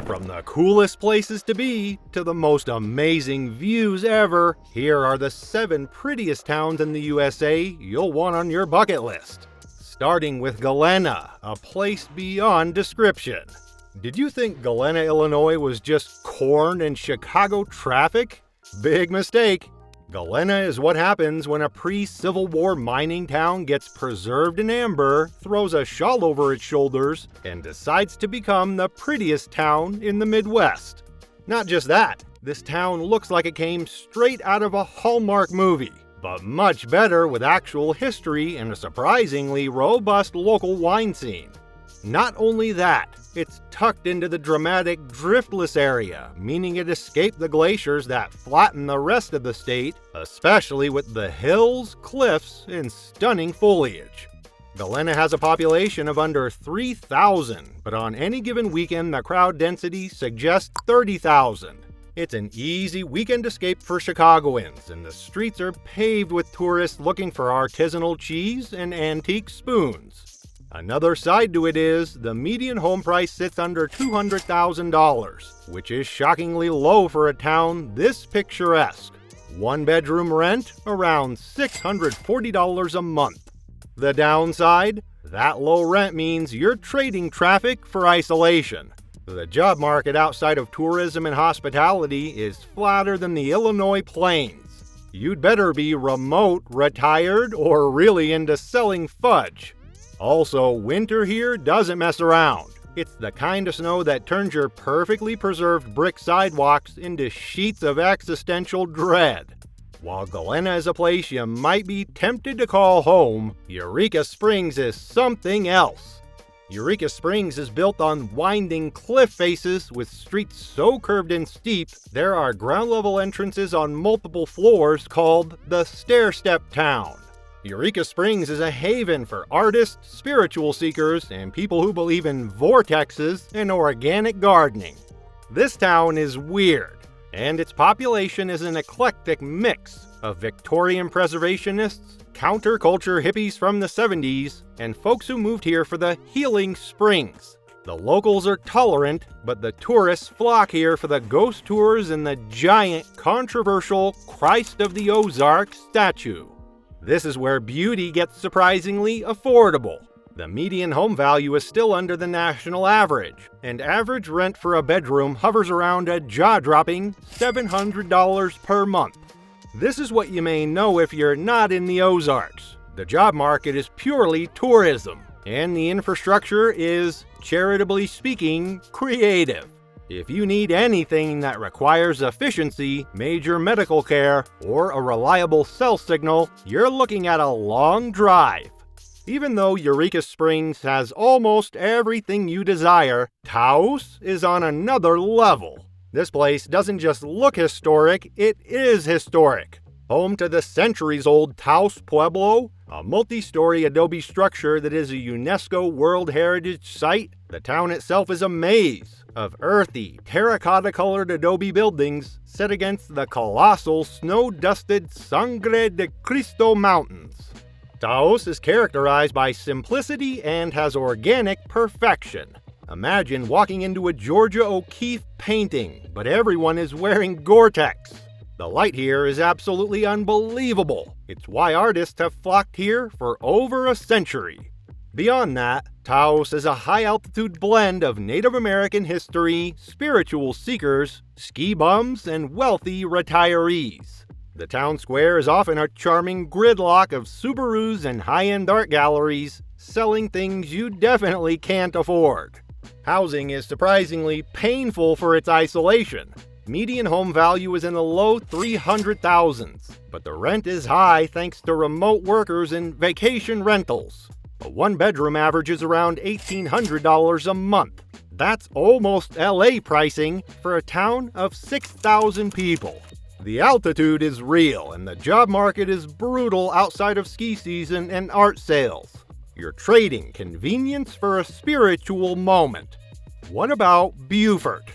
From the coolest places to be to the most amazing views ever, here are the 7 prettiest towns in the USA you'll want on your bucket list. Starting with Galena, a place beyond description. Did you think Galena, Illinois was just corn and Chicago traffic? Big mistake. Galena is what happens when a pre-Civil War mining town gets preserved in amber, throws a shawl over its shoulders, and decides to become the prettiest town in the Midwest. Not just that, this town looks like it came straight out of a Hallmark movie, but much better with actual history and a surprisingly robust local wine scene. Not only that, it's tucked into the dramatic driftless area, meaning it escaped the glaciers that flatten the rest of the state, especially with the hills, cliffs, and stunning foliage. Galena has a population of under 3,000, but on any given weekend the crowd density suggests 30,000. It's an easy weekend escape for Chicagoans, and the streets are paved with tourists looking for artisanal cheese and antique spoons. Another side to it is, the median home price sits under $200,000, which is shockingly low for a town this picturesque. One-bedroom rent, around $640 a month. The downside? That low rent means you're trading traffic for isolation. The job market outside of tourism and hospitality is flatter than the Illinois plains. You'd better be remote, retired, or really into selling fudge. Also, winter here doesn't mess around. It's the kind of snow that turns your perfectly preserved brick sidewalks into sheets of existential dread. While Galena is a place you might be tempted to call home, Eureka Springs is something else. Eureka Springs is built on winding cliff faces with streets so curved and steep, there are ground-level entrances on multiple floors called the Stair-Step Town. Eureka Springs is a haven for artists, spiritual seekers, and people who believe in vortexes and organic gardening. This town is weird, and its population is an eclectic mix of Victorian preservationists, counterculture hippies from the 70s, and folks who moved here for the healing springs. The locals are tolerant, but the tourists flock here for the ghost tours and the giant, controversial Christ of the Ozarks statue. This is where beauty gets surprisingly affordable. The median home value is still under the national average, and average rent for a bedroom hovers around a jaw-dropping $700 per month. This is what you may know if you're not in the Ozarks. The job market is purely tourism, and the infrastructure is, charitably speaking, creative. If you need anything that requires efficiency, major medical care, or a reliable cell signal, you're looking at a long drive. Even though Eureka Springs has almost everything you desire, Taos is on another level. This place doesn't just look historic, it is historic. Home to the centuries-old Taos Pueblo, a multi-story adobe structure that is a UNESCO World Heritage Site, the town itself is a maze of earthy, terracotta-colored adobe buildings set against the colossal snow-dusted Sangre de Cristo Mountains. Taos is characterized by simplicity and has organic perfection. Imagine walking into a Georgia O'Keeffe painting, but everyone is wearing Gore-Tex. The light here is absolutely unbelievable. It's why artists have flocked here for over a century. Beyond that, Taos is a high-altitude blend of Native American history, spiritual seekers, ski bums, and wealthy retirees. The town square is often a charming gridlock of Subarus and high-end art galleries, selling things you definitely can't afford. Housing is surprisingly painful for its isolation. Median home value is in the low 300,000s, but the rent is high thanks to remote workers and vacation rentals. A one-bedroom averages around $1,800 a month. That's almost LA pricing for a town of 6,000 people. The altitude is real, and the job market is brutal outside of ski season and art sales. You're trading convenience for a spiritual moment. What about Beaufort?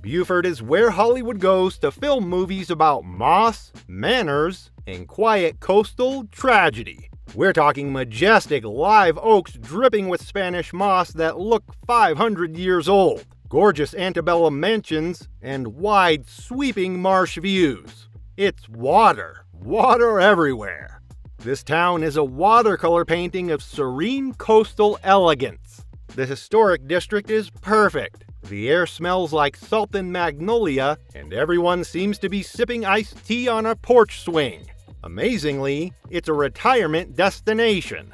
Beaufort is where Hollywood goes to film movies about moss, manners, and quiet coastal tragedy. We're talking majestic live oaks dripping with Spanish moss that look 500 years old. gorgeous antebellum mansions, and wide, sweeping marsh views. It's water. Water everywhere. This town is a watercolor painting of serene coastal elegance. The historic district is perfect. The air smells like salt and magnolia, and everyone seems to be sipping iced tea on a porch swing. Amazingly, it's a retirement destination.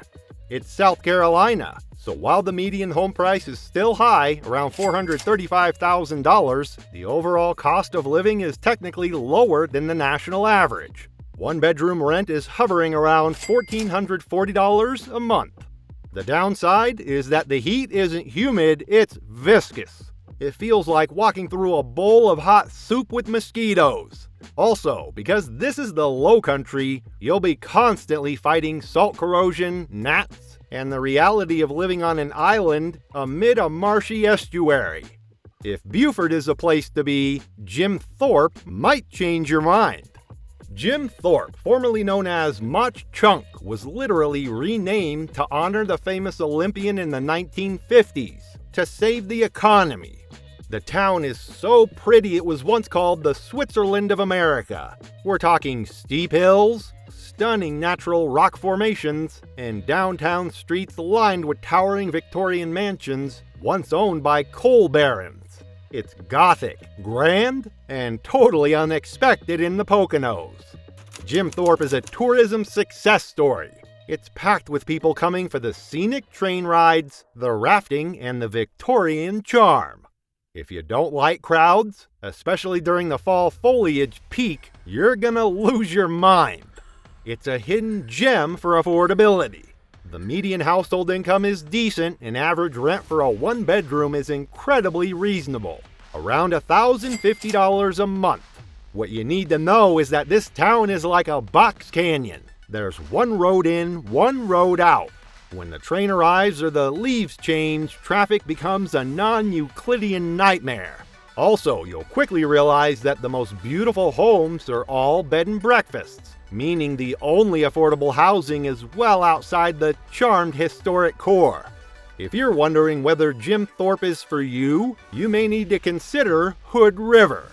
It's South Carolina, so while the median home price is still high, around $435,000, the overall cost of living is technically lower than the national average. One-bedroom rent is hovering around $1,440 a month. The downside is that the heat isn't humid, it's viscous. It feels like walking through a bowl of hot soup with mosquitoes. Also, because this is the low country, you'll be constantly fighting salt corrosion, gnats, and the reality of living on an island amid a marshy estuary. If Beaufort is a place to be, Jim Thorpe might change your mind. Jim Thorpe, formerly known as Mach Chunk, was literally renamed to honor the famous Olympian in the 1950s, to save the economy. The town is so pretty it was once called the Switzerland of America. We're talking steep hills, stunning natural rock formations, and downtown streets lined with towering Victorian mansions once owned by coal barons. It's gothic, grand, and totally unexpected in the Poconos. Jim Thorpe is a tourism success story. It's packed with people coming for the scenic train rides, the rafting, and the Victorian charm. If you don't like crowds, especially during the fall foliage peak, you're gonna lose your mind. It's a hidden gem for affordability. The median household income is decent, and average rent for a one-bedroom is incredibly reasonable, around $1,050 a month. What you need to know is that this town is like a box canyon. There's one road in, one road out. When the train arrives or the leaves change, traffic becomes a non-Euclidean nightmare. Also, you'll quickly realize that the most beautiful homes are all bed and breakfasts, meaning the only affordable housing is well outside the charmed historic core. If you're wondering whether Jim Thorpe is for you, you may need to consider Hood River.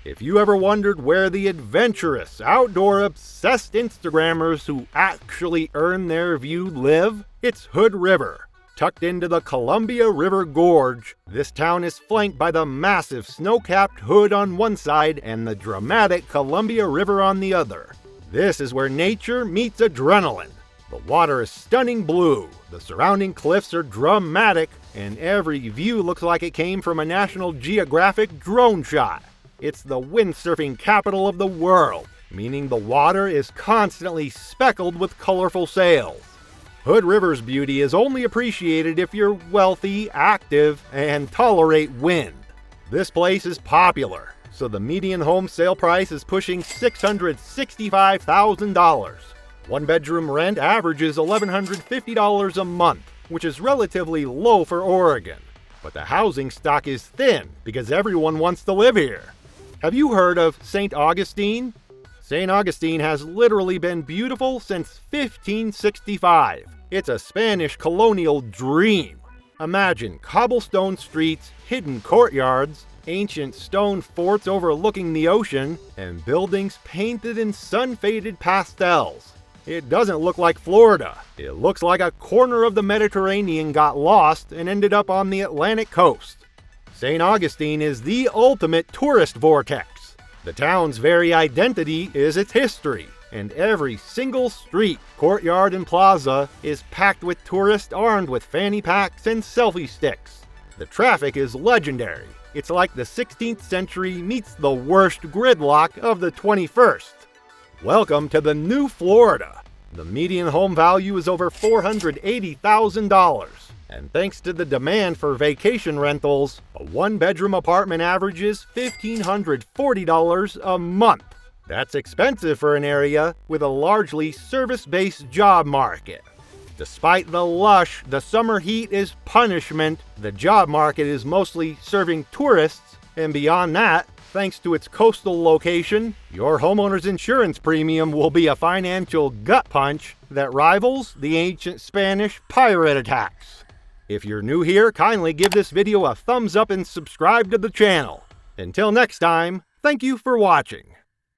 If you ever wondered where the adventurous, outdoor-obsessed Instagrammers who actually earn their view live, it's Hood River. Tucked into the Columbia River Gorge, this town is flanked by the massive snow-capped Hood on one side and the dramatic Columbia River on the other. This is where nature meets adrenaline. The water is stunning blue, the surrounding cliffs are dramatic, and every view looks like it came from a National Geographic drone shot. It's the windsurfing capital of the world, meaning the water is constantly speckled with colorful sails. Hood River's beauty is only appreciated if you're wealthy, active, and tolerate wind. This place is popular, so the median home sale price is pushing $665,000. One-bedroom rent averages $1,150 a month, which is relatively low for Oregon. But the housing stock is thin because everyone wants to live here. Have you heard of St. Augustine? St. Augustine has literally been beautiful since 1565. It's a Spanish colonial dream. Imagine cobblestone streets, hidden courtyards, ancient stone forts overlooking the ocean, and buildings painted in sun-faded pastels. It doesn't look like Florida. It looks like a corner of the Mediterranean got lost and ended up on the Atlantic coast. St. Augustine is the ultimate tourist vortex. The town's very identity is its history, and every single street, courtyard, and plaza is packed with tourists armed with fanny packs and selfie sticks. The traffic is legendary. It's like the 16th century meets the worst gridlock of the 21st. Welcome to the new Florida. The median home value is over $480,000. And thanks to the demand for vacation rentals, a one-bedroom apartment averages $1,540 a month. That's expensive for an area with a largely service-based job market. Despite the lush, the summer heat is punishment. The job market is mostly serving tourists, and beyond that, thanks to its coastal location, your homeowner's insurance premium will be a financial gut punch that rivals the ancient Spanish pirate attacks. If you're new here, kindly give this video a thumbs up and subscribe to the channel. Until next time, thank you for watching.